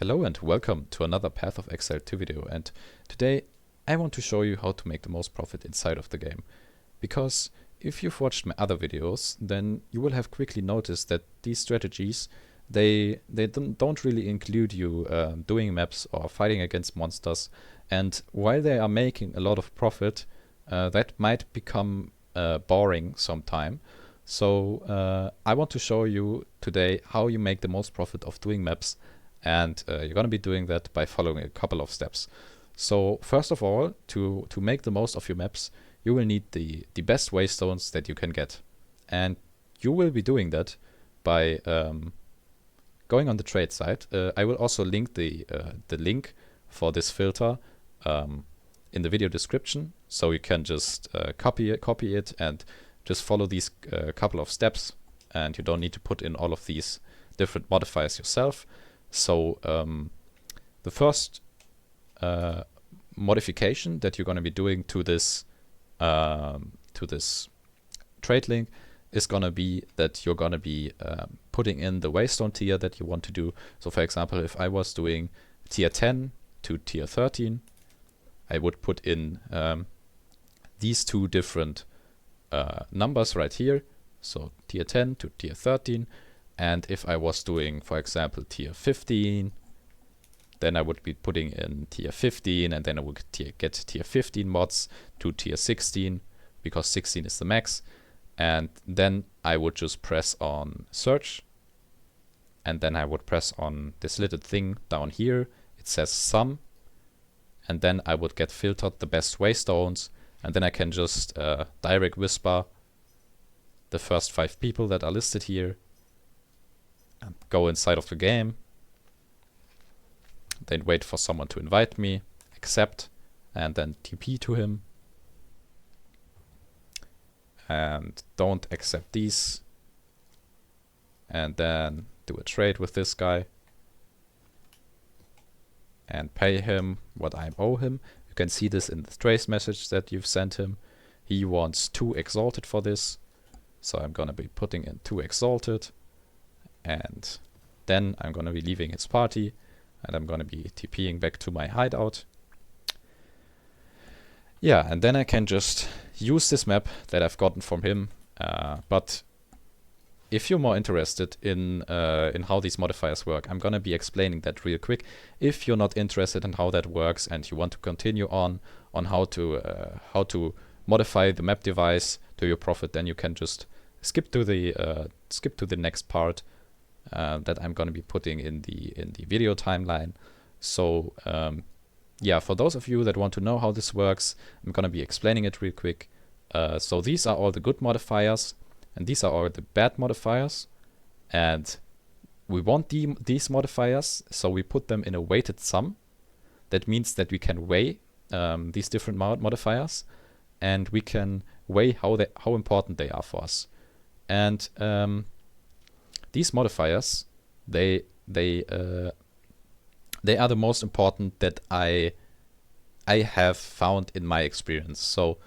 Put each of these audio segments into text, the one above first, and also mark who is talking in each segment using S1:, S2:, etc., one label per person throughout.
S1: Hello and welcome to another Path of Exile 2 video, and today I want to show you how to make the most profit inside of the game. Because if you've watched my other videos, then you will have quickly noticed that these strategies, they don't really include you doing maps or fighting against monsters, and while they are making a lot of profit, that might become boring sometime. So I want to show you today how you make the most profit of doing maps. And you're going to be doing that by following a couple of steps. So first of all, to make the most of your maps, you will need the best waystones that you can get. And you will be doing that by going on the trade site. I will also link the link for this filter in the video description. So you can just copy it and just follow these couple of steps. And you don't need to put in all of these different modifiers yourself. So the first modification that you're going to be doing to this trade link is going to be that you're going to be putting in the waystone tier that you want to do. So for example, if I was doing tier 10 to tier 13, I would put in these two different numbers right here. So tier 10 to tier 13. And if I was doing, for example, tier 15, then I would be putting in tier 15, and then I would get tier 15 mods to tier 16, because 16 is the max. And then I would just press on search, and then I would press on this little thing down here. It says sum, and then I would get filtered the best waystones, and then I can just direct whisper the first 5 people that are listed here. And go inside of the game, then wait for someone to invite me, accept, and then TP to him. And don't accept these. And then do a trade with this guy. And pay him what I owe him. You can see this in the trace message that you've sent him. He wants 2 exalted for this. So I'm gonna be putting in 2 exalted. And then I'm going to be leaving his party, and I'm going to be TPing back to my hideout. Yeah, and then I can just use this map that I've gotten from him. But if you're more interested in how these modifiers work, I'm going to be explaining that real quick. If you're not interested in how that works and you want to continue on how to modify the map device to your profit, then you can just skip to the next part. That I'm going to be putting in the video timeline. So yeah, for those of you that want to know how this works, I'm going to be explaining it real quick. So these are all the good modifiers, and these are all the bad modifiers. And we want these modifiers, so we put them in a weighted sum. That means that we can weigh these different modifiers, and we can weigh how important they are for us. And these modifiers, they are the most important that I have found in my experience. So,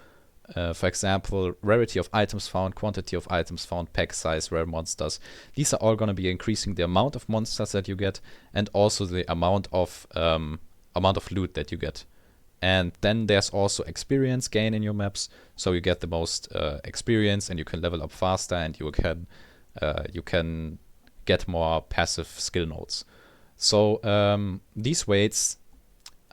S1: for example, rarity of items found, quantity of items found, pack size, rare monsters. These are all going to be increasing the amount of monsters that you get, and also the amount of loot that you get. And then there's also experience gain in your maps. So you get the most experience, and you can level up faster, and you can get more passive skill nodes. So these weights,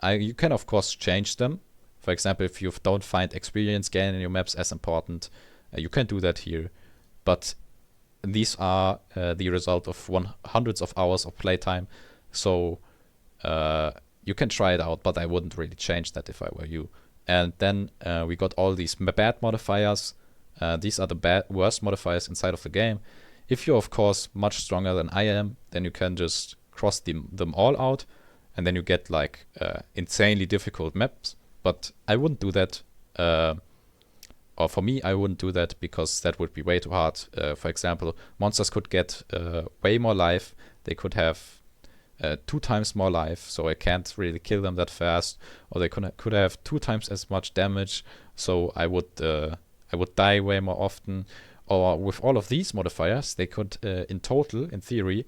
S1: you can of course change them. For example, if you don't find experience gain in your maps as important, you can do that here. But these are the result of hundreds of hours of playtime. So you can try it out, but I wouldn't really change that if I were you. And then we got all these bad modifiers. These are the worst modifiers inside of the game. If you're, of course, much stronger than I am, then you can just cross them all out, and then you get like insanely difficult maps. But I wouldn't do that, or for me, I wouldn't do that, because that would be way too hard. For example, monsters could get way more life. They could have 2 times more life, so I can't really kill them that fast. Or they could have 2 times as much damage, so I would die way more often. Or with all of these modifiers, they could, in total, in theory,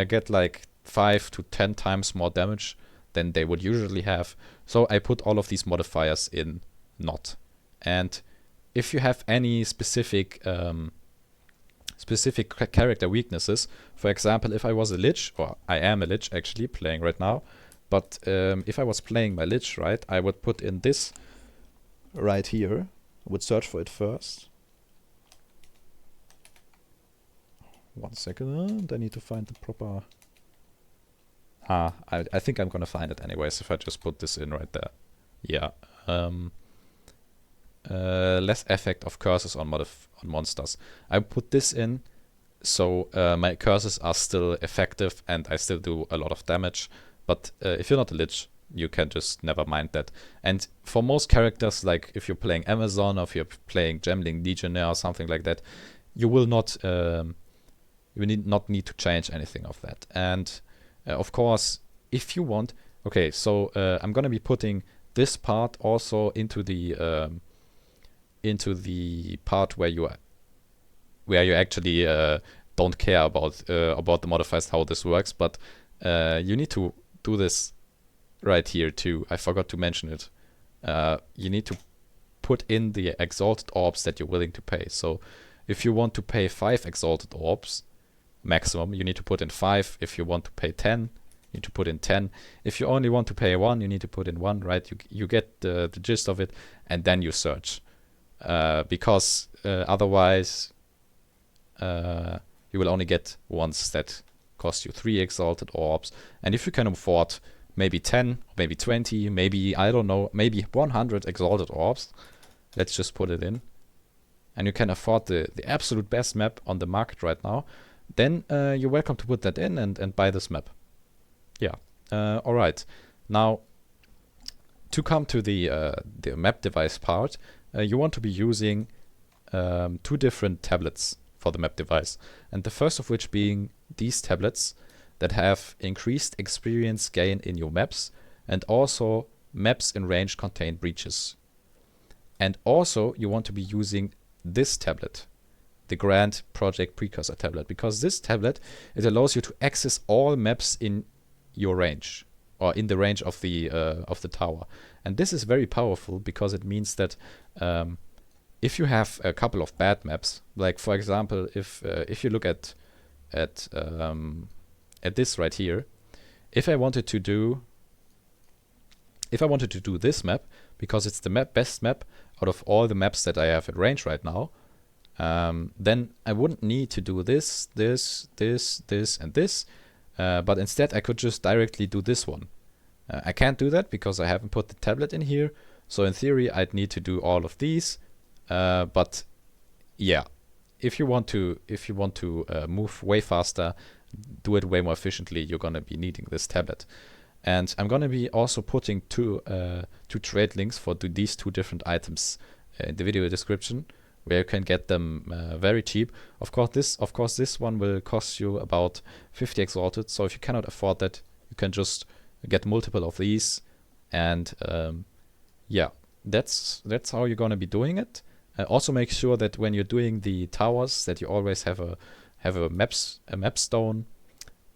S1: get like 5 to 10 times more damage than they would usually have. So I put all of these modifiers in not. And if you have any specific character weaknesses, for example, if I was a Lich, or I am a Lich actually playing right now, but if I was playing my Lich, right, I would put in this right here. I would search for it first. 1 second, I need to find the proper... I think I'm gonna find it anyways if I just put this in right there. Yeah. Less effect of curses on monsters. I put this in so my curses are still effective and I still do a lot of damage. But if you're not a Lich, you can just never mind that. And for most characters, like if you're playing Amazon or if you're playing Gemling Legionnaire or something like that, you will not not need to change anything of that. And of course, if you want, okay, so I'm gonna be putting this part also into the part where you actually don't care about the modifiers, how this works, but you need to do this right here too. I forgot to mention it. You need to put in the exalted orbs that you're willing to pay. So if you want to pay 5 exalted orbs maximum, you need to put in 5. If you want to pay 10, you need to put in 10. If you only want to pay 1, you need to put in 1, right? You get the gist of it, and then you search. Because otherwise you will only get ones that cost you 3 exalted orbs. And if you can afford maybe 10, maybe 20, maybe, I don't know, maybe 100 exalted orbs, let's just put it in, and you can afford the absolute best map on the market right now, then you're welcome to put that in and buy this map. Yeah. Alright. Now, to come to the map device part, you want to be using 2 different tablets for the map device. And the first of which being these tablets that have increased experience gain in your maps, and also maps in range contain breaches. And also you want to be using this tablet, the Grand Project Precursor tablet, because this tablet, it allows you to access all maps in your range, or in the range of the tower. And this is very powerful because it means that if you have a couple of bad maps, like for example, if you look at this right here, if I wanted to do this map, because it's the best map out of all the maps that I have at range right now, then I wouldn't need to do this, and this, but instead I could just directly do this one. I can't do that because I haven't put the tablet in here, so in theory I'd need to do all of these, but yeah, if you want to move way faster, do it way more efficiently, you're gonna be needing this tablet. And I'm gonna be also putting two trade links for these 2 different items in the video description, where you can get them very cheap. Of course, this one will cost you about 50 exalted. So if you cannot afford that, you can just get multiple of these, and yeah, that's how you're gonna be doing it. Also, make sure that when you're doing the towers, that you always have a map stone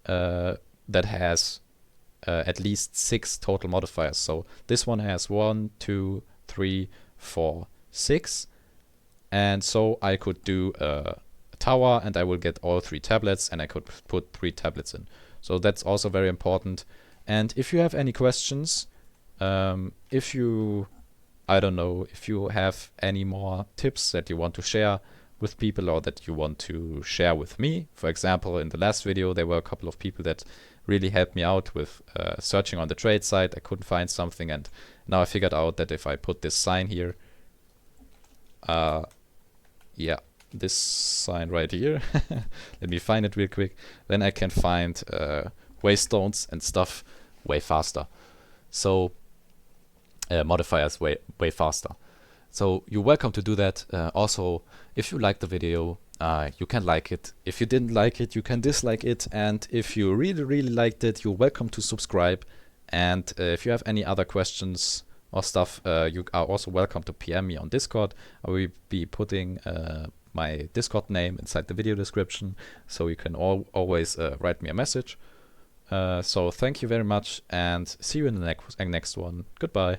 S1: that has at least 6 total modifiers. So this one has 1, 2, 3, 4, 6. And so I could do a tower and I will get all 3 tablets, and I could put 3 tablets in. So that's also very important. And if you have any questions, if you have any more tips that you want to share with people, or that you want to share with me. For example, in the last video, there were a couple of people that really helped me out with searching on the trade site. I couldn't find something, and now I figured out that if I put this sign here, yeah, this sign right here, let me find it real quick, then I can find waystones and stuff way faster. So modifiers way faster. So you're welcome to do that. Also, if you liked the video, you can like it. If you didn't like it, you can dislike it. And if you really liked it, you're welcome to subscribe. And if you have any other questions or stuff, you are also welcome to PM me on Discord. I will be putting my Discord name inside the video description, so you can always write me a message. So thank you very much, and see you in the next one. Goodbye.